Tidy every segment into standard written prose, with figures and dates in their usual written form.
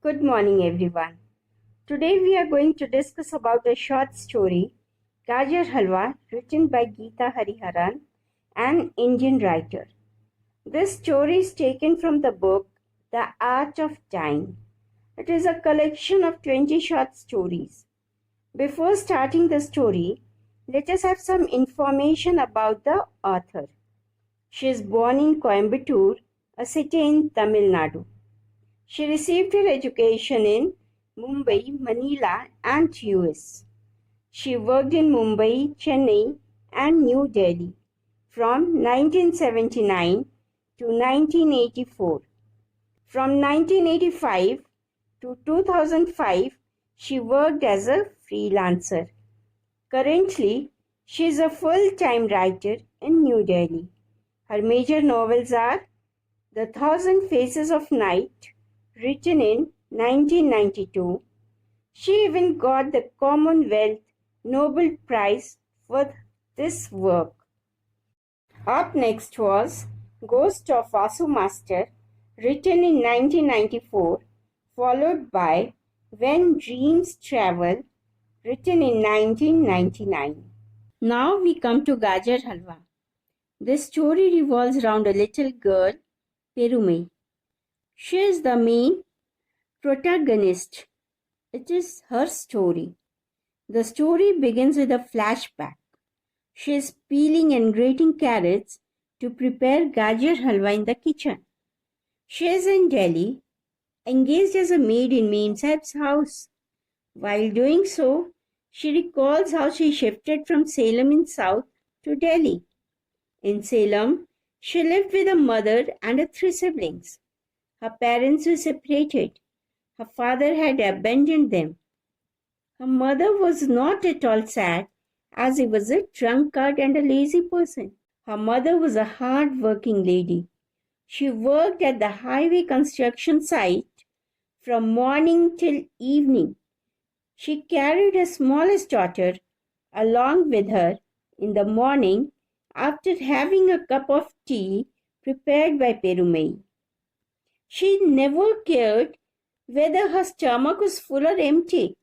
Good morning, everyone. Today we are going to discuss about a short story, Gajar Halwa, written by Geeta Hariharan, an Indian writer. This story is taken from the book The Art of Dying. It is a collection of 20 short stories. Before starting the story, let us have some information about the author. She is born in Coimbatore, a city in Tamil Nadu. She received her education in Mumbai, Manila, and US. She worked in Mumbai, Chennai, and New Delhi from 1979 to 1984. From 1985 to 2005, she worked as a freelancer. Currently, she is a full-time writer in New Delhi. Her major novels are The Thousand Faces of Night, written in 1992. She even got the Commonwealth Nobel Prize for this work. Up next was Ghost of Vasu Master, written in 1994, followed by When Dreams Travel, written in 1999. Now we come to Gajar Halwa. This story revolves around a little girl, Perumai. She is the main protagonist. It is her story. The story begins with a flashback. She is peeling and grating carrots to prepare Gajar Halwa in the kitchen. She is in Delhi, engaged as a maid in Mem Sahib's house. While doing so, she recalls how she shifted from Salem in South to Delhi. In Salem, she lived with a mother and her 3 siblings. Her parents were separated. Her father had abandoned them. Her mother was not at all sad, as he was a drunkard and a lazy person. Her mother was a hard-working lady. She worked at the highway construction site from morning till evening. She carried her smallest daughter along with her in the morning after having a cup of tea prepared by Perumai. She never cared whether her stomach was full or empty.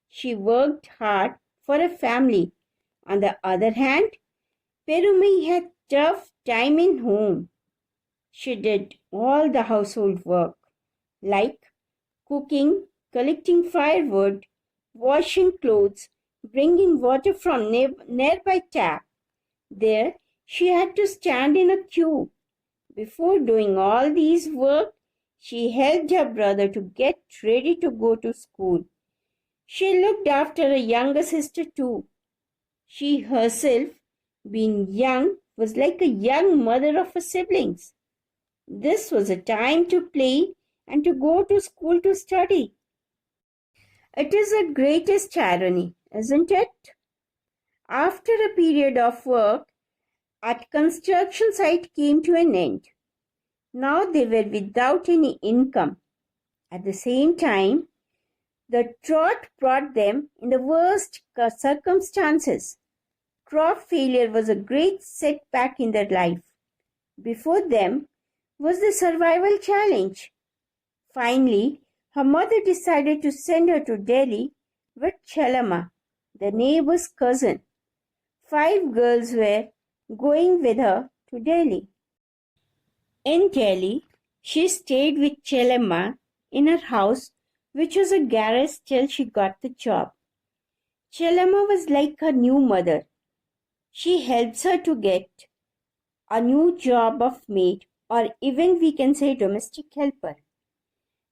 She worked hard for her family. On the other hand, Perumai had tough time in home. She did all the household work, like cooking, collecting firewood, washing clothes, bringing water from nearby tap. There, she had to stand in a queue. Before doing all these work, she helped her brother to get ready to go to school. She looked after her younger sister too. She herself, being young, was like a young mother of her siblings. This was a time to play and to go to school to study. It is the greatest irony, isn't it? After a period of work at construction site came to an end. Now they were without any income. At the same time, the drought brought them in the worst circumstances. Crop failure was a great setback in their life. Before them was the survival challenge. Finally, her mother decided to send her to Delhi with Chelama, the neighbor's cousin. 5 girls were going with her to Delhi. In Delhi, she stayed with Chelama in her house, which was a garage till she got the job. Chelama was like her new mother. She helps her to get a new job of maid, or even we can say domestic helper.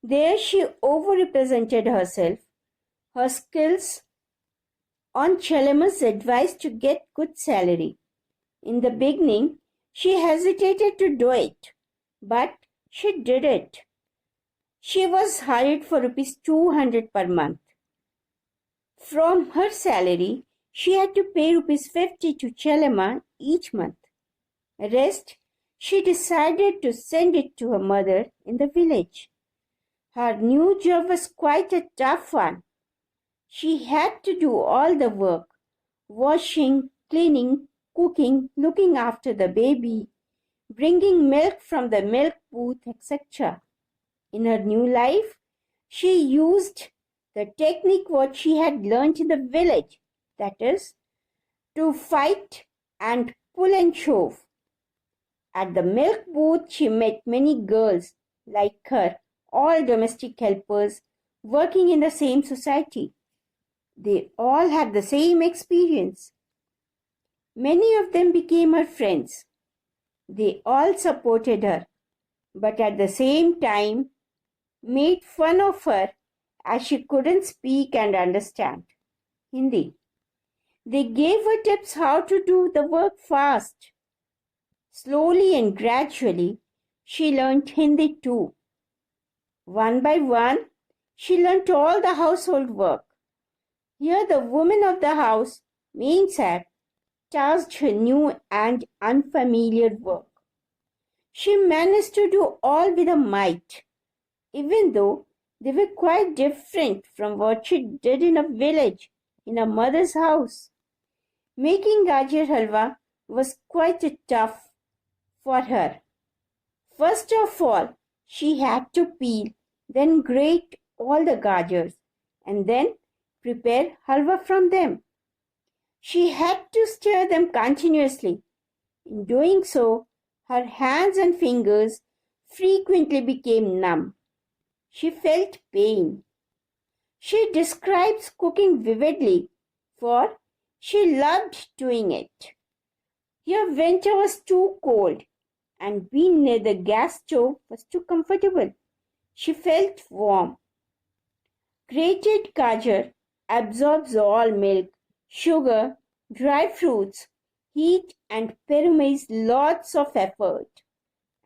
There she overrepresented herself, her skills on Chelama's advice to get good salary. In the beginning, she hesitated to do it, but she did it. She was hired for rupees 200 per month. From her salary, she had to pay rupees 50 to Chelama each month. Rest, she decided to send it to her mother in the village. Her new job was quite a tough one. She had to do all the work: washing, cleaning, cooking, looking after the baby, bringing milk from the milk booth, etc. In her new life, She used the technique what she had learnt in the village, that is, to fight and pull and shove. At the milk booth, she met many girls like her, all domestic helpers working in the same society. They all had the same experience. Many of them became her friends. They all supported her, but at the same time made fun of her as she couldn't speak and understand Hindi. They gave her tips how to do the work fast. Slowly and gradually, she learned Hindi too. One by one, she learnt all the household work. Here the woman of the house, main sat, tasked her new and unfamiliar work. She managed to do all with a might, even though they were quite different from what she did in a village, in her mother's house. Making Gajar Halwa was quite tough for her. First of all, she had to peel, then grate all the gajars, and then prepare halwa from them. She had to stir them continuously. In doing so, her hands and fingers frequently became numb. She felt pain. She describes cooking vividly, for she loved doing it. Here winter was too cold, and being near the gas stove was too comfortable. She felt warm. Grated gajar absorbs all milk, sugar, dry fruits, heat, and perumaise lots of effort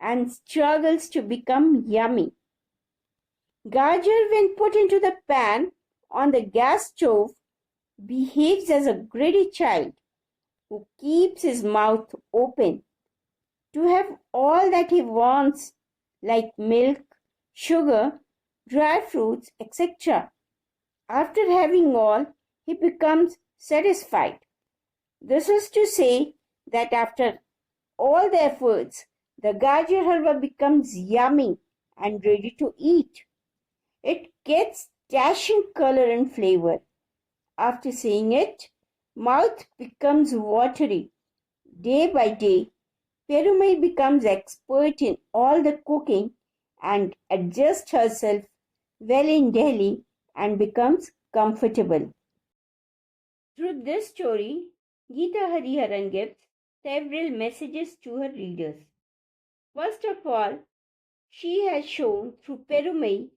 and struggles to become yummy. Gajar, when put into the pan on the gas stove, behaves as a greedy child who keeps his mouth open to have all that he wants, like milk, sugar, dry fruits, etc. After having all, he becomes satisfied. This is to say that after all the efforts, the Gajar Halwa becomes yummy and ready to eat. It gets dashing color and flavor. After seeing it, mouth becomes watery. Day by day, Perumai becomes expert in all the cooking and adjusts herself well in Delhi and becomes comfortable. Through this story, Geeta Hariharan gives several messages to her readers. First of all, she has shown through Perumai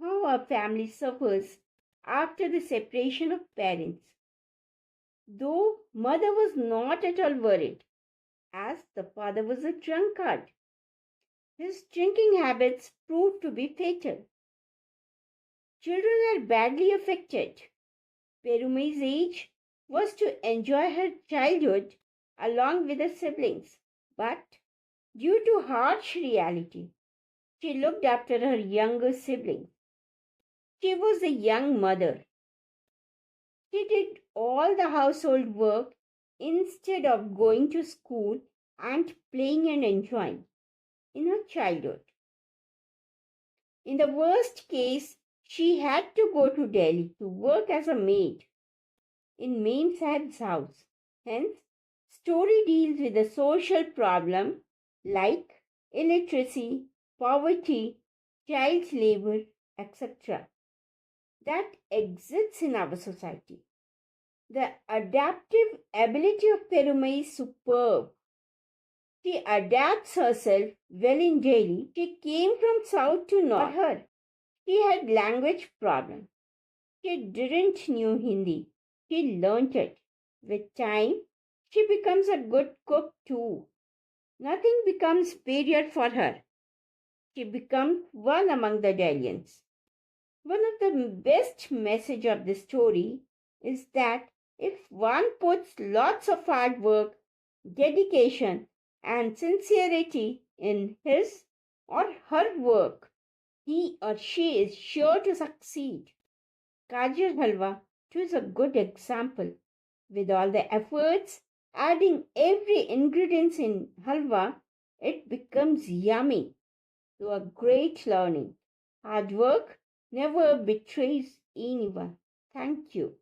how a family suffers after the separation of parents. Though mother was not at all worried, as the father was a drunkard. His drinking habits proved to be fatal. Children are badly affected. Perumai's age was to enjoy her childhood along with her siblings, but due to harsh reality, she looked after her younger siblings. She was a young mother. She did all the household work instead of going to school and playing and enjoying in her childhood. In the worst case, she had to go to Delhi to work as a maid in Mem Sahib's house. Hence, story deals with a social problem like illiteracy, poverty, child labor, etc. that exists in our society. The adaptive ability of Perumai is superb. She adapts herself well in Delhi. She came from south to north. For her, she had language problem. She didn't know Hindi. She learnt it. With time, she becomes a good cook too. Nothing becomes superior for her. She becomes one among the Delhians. One of the best message of the story is that if one puts lots of hard work, dedication, and sincerity in his or her work, he or she is sure to succeed. Gajar Halwa too is a good example. With all the efforts, adding every ingredient in halwa, it becomes yummy. So a great learning. Hard work never betrays anyone. Thank you.